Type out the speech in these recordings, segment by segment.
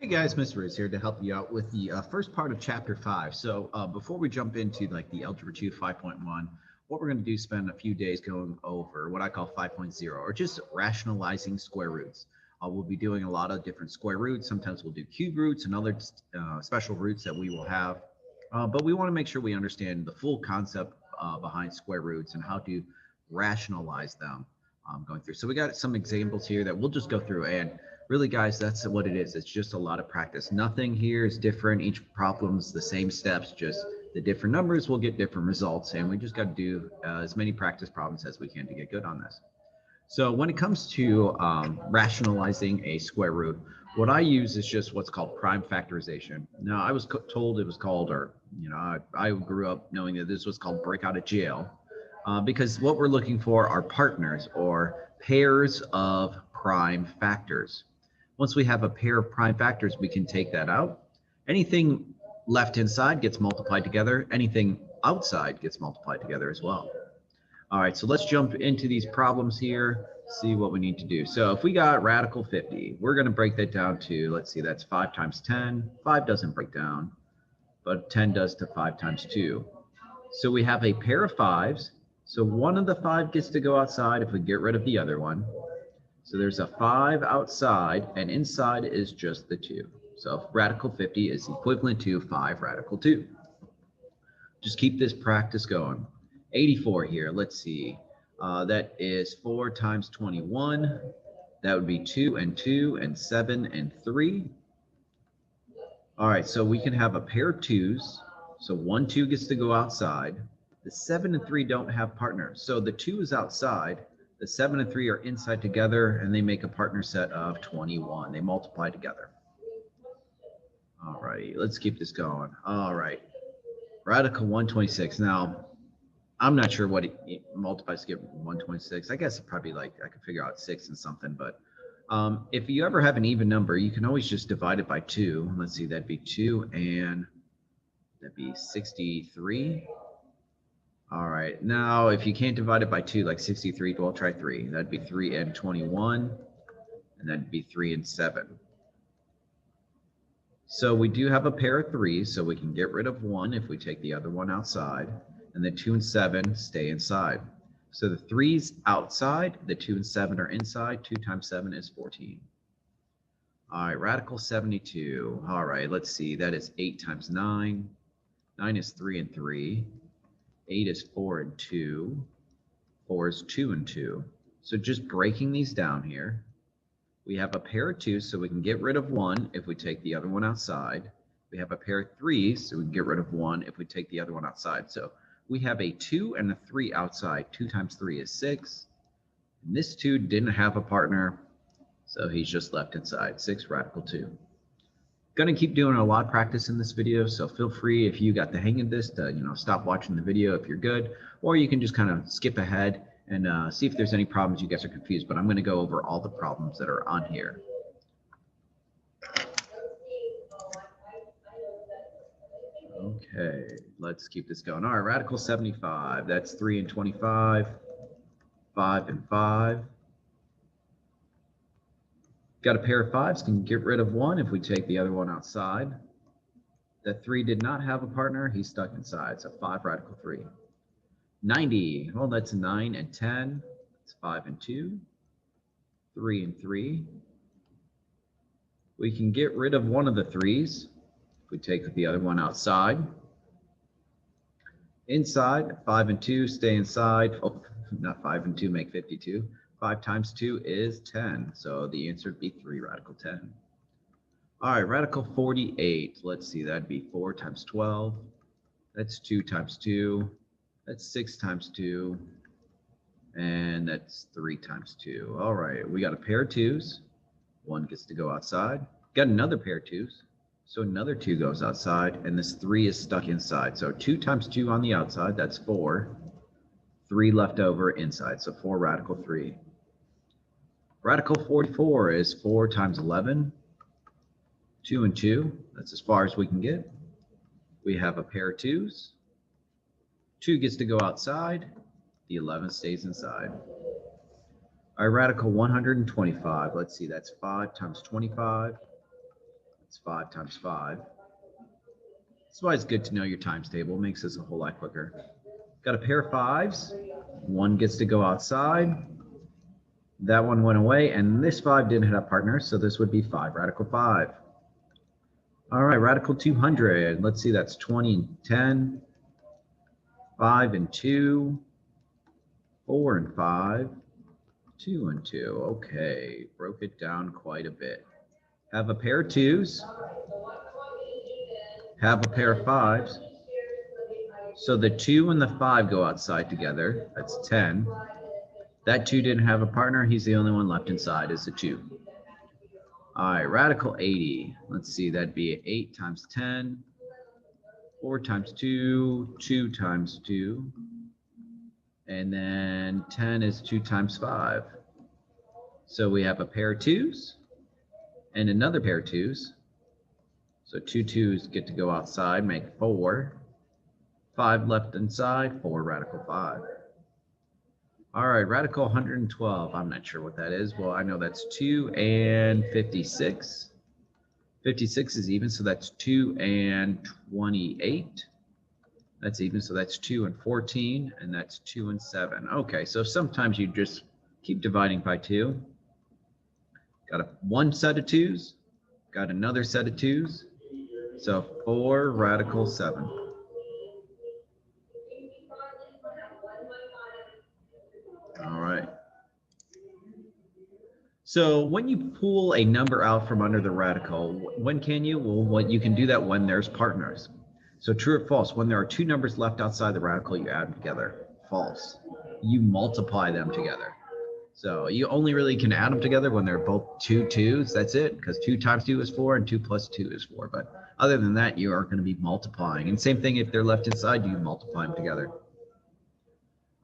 Hey guys, Mr. Riz here to help you out with the first part of Chapter 5. So before we jump into like the Algebra 2 5.1, what we're going to do is spend a few days going over what I call 5.0, or just rationalizing square roots. We'll be doing a lot of different square roots. Sometimes we'll do cube roots and other special roots that we will have. But we want to make sure we understand the full concept behind square roots and how to rationalize them going through. So we got some examples here that we'll just go through, and really, guys, that's what it is. It's just a lot of practice. Nothing here is different. Each problem's the same steps, just the different numbers will get different results. And we just got to do as many practice problems as we can to get good on this. So when it comes to rationalizing a square root, what I use is just what's called prime factorization. Now, I was told it was called, or, I grew up knowing that this was called break out of jail because what we're looking for are partners or pairs of prime factors. Once we have a pair of prime factors, we can take that out. Anything left inside gets multiplied together. Anything outside gets multiplied together as well. All right, so let's jump into these problems here, see what we need to do. So if we got radical 50, we're going to break that down to, let's see, that's 5 times 10. 5 doesn't break down, but 10 does to 5 times 2. So we have a pair of 5s. So one of the 5 gets to go outside if we get rid of the other one. So there's a 5 outside, and inside is just the 2. So radical 50 is equivalent to 5 radical 2. Just keep this practice going. 84 here, let's see. That is 4 times 21. That would be 2 and 2 and 7 and 3. All right, so we can have a pair of 2s. So 1 2 gets to go outside. The 7 and 3 don't have partners. So the 2 is outside. The 7 and 3 are inside together, and they make a partner set of 21. They multiply together. All right, let's keep this going. All right, radical 126. Now, I'm not sure what it multiplies to get 126. I guess it probably like I could figure out 6 and something, but if you ever have an even number, you can always just divide it by 2. Let's see, that'd be 2, and that'd be 63. All right, now if you can't divide it by 2, like 63, well, try 3. That'd be 3 and 21, and that'd be 3 and 7. So we do have a pair of 3s, so we can get rid of 1 if we take the other one outside, and the 2 and 7 stay inside. So the 3's outside, the 2 and 7 are inside. 2 times 7 is 14. All right, radical 72. All right, let's see, that is 8 times 9. 9 is 3 and 3. 8 is 4 and 2. 4 is 2 and 2. So just breaking these down here, we have a pair of 2s, so we can get rid of 1 if we take the other one outside. We have a pair of 3s, so we can get rid of 1 if we take the other one outside. So we have a 2 and a 3 outside. 2 times 3 is 6. And this 2 didn't have a partner, so he's just left inside. 6 radical 2. Going to keep doing a lot of practice in this video, so feel free if you got the hang of this to stop watching the video if you're good, or you can just kind of skip ahead and see if there's any problems you guys are confused. But I'm going to go over all the problems that are on here. Okay, let's keep this going. All right, radical 75. That's 3 and 25, 5 and 5. Got a pair of 5s, can get rid of 1 if we take the other one outside. That 3 did not have a partner, he's stuck inside, so 5 radical 3. 90, well, that's 9 and 10. That's 5 and 2, 3 and 3. We can get rid of one of the 3s if we take the other one outside. Inside, 5 and 2 stay inside. Oh, not 5 and 2 make 52. 5 times 2 is 10, so the answer would be 3 radical 10. All right, radical 48. Let's see, that'd be 4 times 12. That's 2 times 2. That's 6 times 2. And that's 3 times 2. All right, we got a pair of 2s. 1 gets to go outside. Got another pair of 2s. So another 2 goes outside, and this 3 is stuck inside. So 2 times 2 on the outside, that's 4. 3 left over inside, so 4 radical 3. Radical 44 is 4 times 11. 2 and 2, that's as far as we can get. We have a pair of 2s. 2 gets to go outside. The 11 stays inside. All right, radical 125. Let's see, that's 5 times 25. It's 5 times 5. That's why it's good to know your times table. It makes this a whole lot quicker. Got a pair of 5s. 1 gets to go outside. That one went away, and this 5 didn't have a partner, so this would be 5 radical 5. All right, radical 200. Let's see, that's 20 and 10, 5 and 2, 4 and 5, 2 and 2. Okay, broke it down quite a bit. Have a pair of 2s. Have a pair of 5s. So the 2 and the 5 go outside together. That's 10. That 2 didn't have a partner. He's the only one left inside is the 2. All right, radical 80. Let's see, that'd be 8 times 10, 4 times 2, 2 times 2, and then 10 is 2 times 5. So we have a pair of 2s and another pair of 2s. So 2 2s get to go outside, make 4. 5 left inside, 4 radical 5. All right, radical 112. I'm not sure what that is. Well, I know that's 2 and 56. 56 is even, so that's 2 and 28. That's even, so that's 2 and 14, and that's 2 and 7. Okay, so sometimes you just keep dividing by 2. Got one set of 2s, got another set of 2s. So 4 radical 7. All right. So when you pull a number out from under the radical, when can you? Well, you can do that when there's partners. So true or false, when there are 2 numbers left outside the radical, you add them together. False. You multiply them together. So you only really can add them together when they're both 2 2s. That's it, because 2 times 2 is 4 and 2 plus 2 is 4. But other than that, you are going to be multiplying. And same thing if they're left inside, you multiply them together.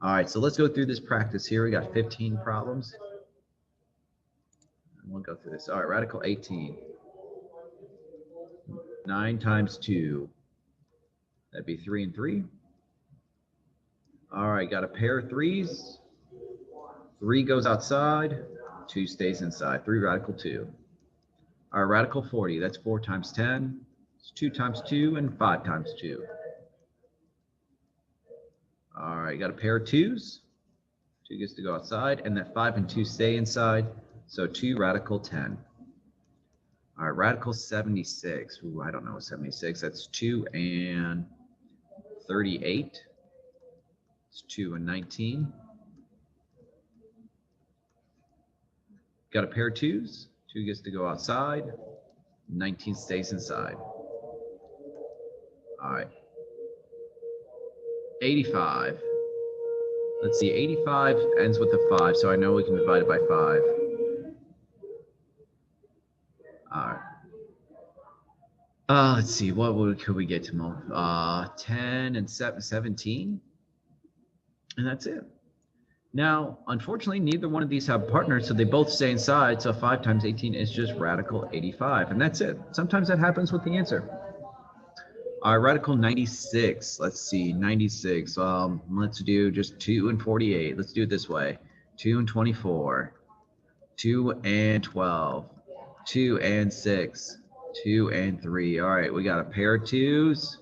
All right, so let's go through this practice here. We got 15 problems. We'll go through this. All right, radical 18. 9 times 2. That'd be 3 and 3. All right, got a pair of 3s. 3 goes outside. 2 stays inside. 3 radical 2. All right, radical 40. That's 4 times 10. It's 2 times 2 and 5 times 2. All right, got a pair of 2s. 2 gets to go outside, and that 5 and 2 stay inside. So 2 radical 10. All right, radical 76. Ooh, I don't know what 76. That's 2 and 38. It's 2 and 19. Got a pair of 2s. 2 gets to go outside. 19 stays inside. All right. 85. Let's see, 85 ends with a 5, so I know we can divide it by 5. All right. Let's see, could we get to 10 and 17? And that's it. Now, unfortunately, neither one of these have partners, so they both stay inside. So 5 times 18 is just radical 85, and that's it. Sometimes that happens with the answer. All right, radical 96. Let's see, 96. Let's do just 2 and 48. Let's do it this way. 2 and 24. 2 and 12. 2 and 6. 2 and 3. All right, we got a pair of 2s.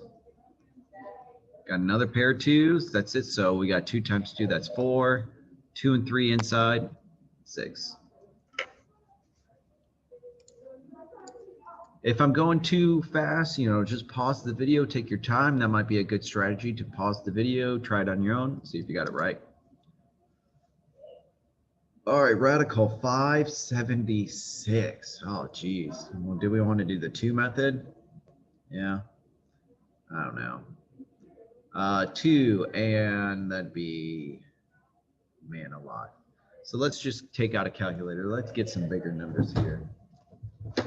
Got another pair of 2s. That's it. So we got 2 times 2. That's 4. 2 and 3 inside. 6. If I'm going too fast, just pause the video, take your time. That might be a good strategy to pause the video, try it on your own, see if you got it right. All right, radical 576. Oh, geez. Well, do we want to do the 2 method? Yeah. I don't know. 2, and that'd be, man, a lot. So let's just take out a calculator. Let's get some bigger numbers here. Yep.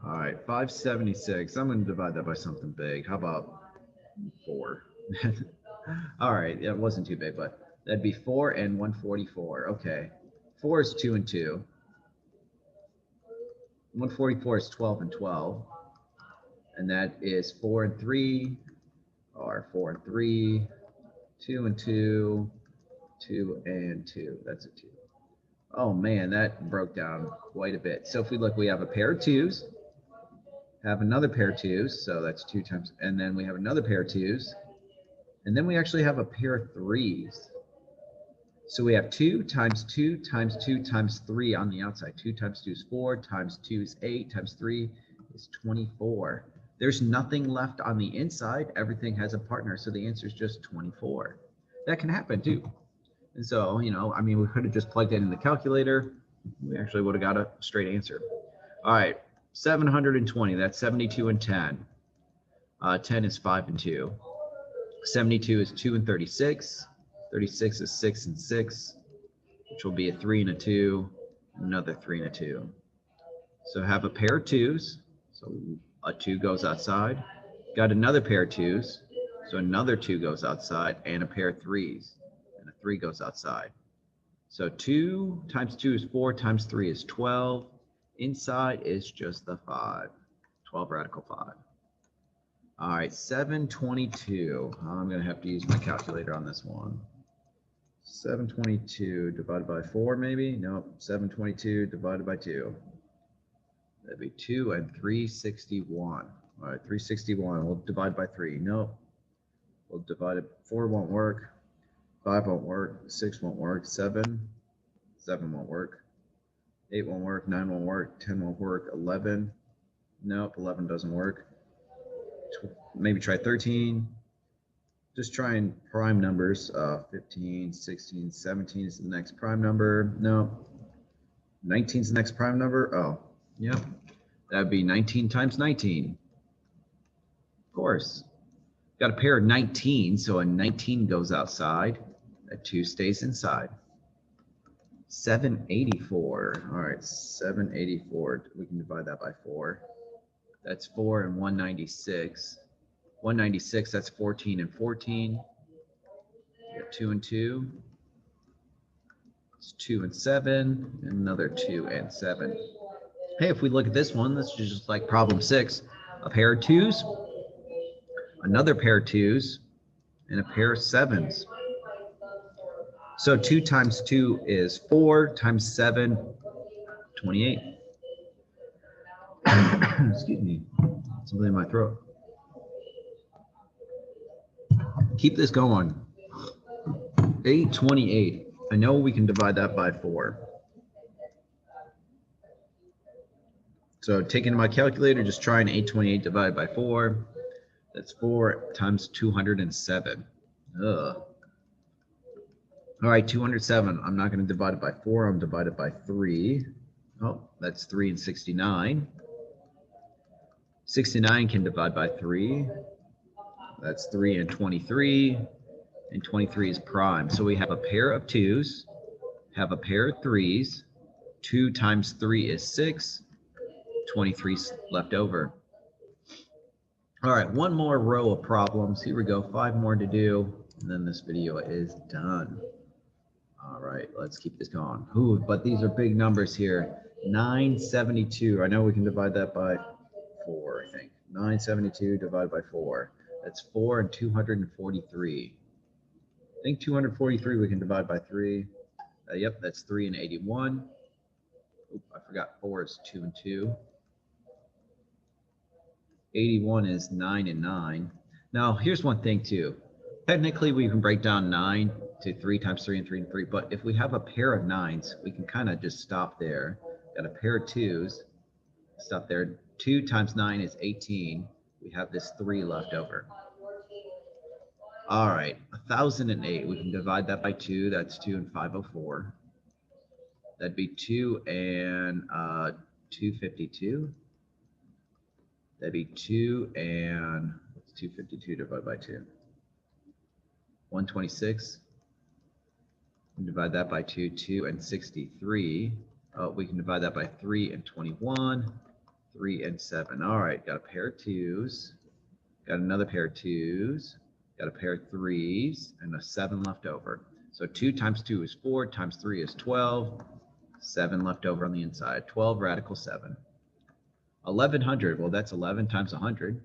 All right, 576. I'm going to divide that by something big. How about 4? All right, it wasn't too big, but that'd be 4 and 144. Okay, 4 is 2 and 2. 144 is 12 and 12. And that is 4 and 3, or 4 and 3, 2 and 2, 2 and 2. That's a 2. Oh man, that broke down quite a bit. So if we look, we have a pair of 2s, have another pair of 2s, so that's 2 times, and then we have another pair of 2s, and then we actually have a pair of 3s. So we have 2 times 2 times 2 times 3 on the outside. 2 times 2 is 4, times 2 is 8, times 3 is 24. There's nothing left on the inside. Everything has a partner, so the answer is just 24. That can happen too. And so, you know, I mean, we could have just plugged it in the calculator. We actually would have got a straight answer. All right, 720, that's 72 and 10. 10 is 5 and 2. 72 is 2 and 36. 36 is 6 and 6, which will be a 3 and a 2, another 3 and a 2. So have a pair of 2s, so a 2 goes outside. Got another pair of 2s, so another 2 goes outside, and a pair of 3s, and a 3 goes outside. So 2 times 2 is 4, times 3 is 12. Inside is just the 5, 12 radical 5. All right, 722. I'm going to have to use my calculator on this one. 722 divided by 4, maybe? Nope. 722 divided by 2. That'd be 2 and 361. All right, 361. We'll divide by 3. Nope. We'll divide it. 4 won't work. 5 won't work. 6 won't work. 7 won't work. 8 won't work. 9 won't work. 10 won't work. 11. Nope. 11 doesn't work. Maybe try 13. Just trying prime numbers. 15, 16, 17 is the next prime number. No. 19 is the next prime number. Oh, yep. That'd be 19 times 19. Of course. Got a pair of 19, so a 19 goes outside. A 2 stays inside. 784. All right, 784. We can divide that by 4. That's 4 and 196. 196, that's 14 and 14. We got 2 and 2. It's 2 and 7, and another 2 and 7. Hey, if we look at this one, this is just like problem 6. A pair of 2s, another pair of 2s, and a pair of 7s. So 2 times 2 is 4, times 7, 28. Excuse me, something in my throat. Keep this going. 828. I know we can divide that by 4. So taking my calculator, just try an 828 divided by 4. That's 4 times 207. Ugh. All right, 207. I'm not going to divide it by 4. I'm divided by 3. Oh, that's 3 and 69. 69 can divide by 3. That's 3 and 23. And 23 is prime. So we have a pair of 2s, have a pair of 3s. 2 times 3 is 6. 23 is left over. All right, one more row of problems. Here we go. 5 more to do, and then this video is done. All right, let's keep this going. Ooh, but these are big numbers here. 972. I know we can divide that by 4, I think. 972 divided by 4. That's 4 and 243. I think 243 we can divide by 3. Yep, that's 3 and 81. Oop, I forgot 4 is 2 and 2. 81 is 9 and 9. Now, here's one thing too. Technically, we can break down 9 to 3 times 3 and 3 and 3, but if we have a pair of 9s, we can kind of just stop there. Got a pair of 2s, stop there. 2 times 9 is 18. We have this 3 left over. All right, 1008. We can divide that by 2. That's 2 and 504. That'd be 2 and 252. That'd be 2 and what's 252 divided by 2? 126. We can divide that by 2. 2 and 63. We can divide that by 3 and 21. 3 and 7. All right, got a pair of 2s. Got another pair of 2s. Got a pair of 3s and a 7 left over. So 2 times 2 is 4, times 3 is 12. 7 left over on the inside. 12 radical 7. 1100. Well, that's 11 times 100.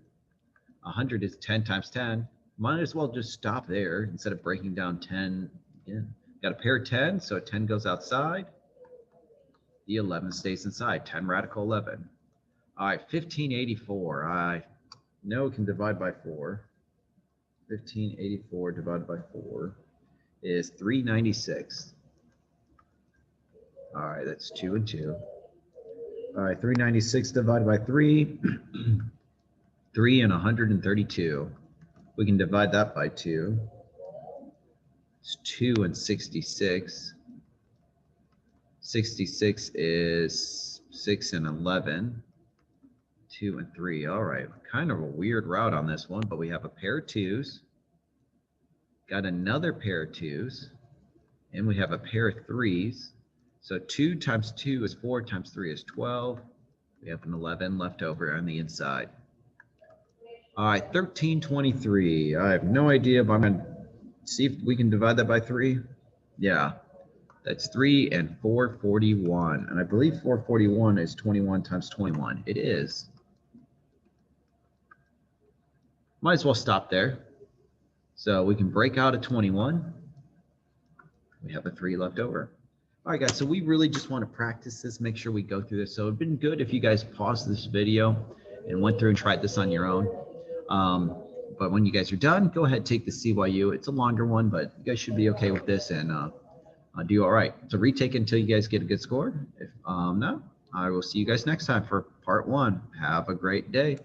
100 is 10 times 10. might as well just stop there instead of breaking down 10. Yeah. Got a pair of 10, so 10 goes outside. The 11 stays inside, 10 radical 11. All right, 1584. I know it can divide by 4. 1584 divided by 4 is 396. All right, that's 2 and 2. All right, 396 divided by 3, 3 and 132. We can divide that by 2. It's 2 and 66. 66 is 6 and 11. 2 and 3. All right, kind of a weird route on this one, but we have a pair of 2s. Got another pair of 2s. And we have a pair of 3s. So 2 times 2 is 4 times 3 is 12. We have an 11 left over on the inside. All right, 1323. I have no idea if I'm going to see if we can divide that by 3. Yeah, that's 3 and 441. And I believe 441 is 21 times 21. It is. Might as well stop there. So we can break out a 21. We have a 3 left over. All right, guys, so we really just want to practice this, make sure we go through this. So it'd been good if you guys paused this video and went through and tried this on your own. But when you guys are done, go ahead, take the CYU. It's a longer one, but you guys should be okay with this and do all right. So retake until you guys get a good score. If not, I will see you guys next time for part 1. Have a great day.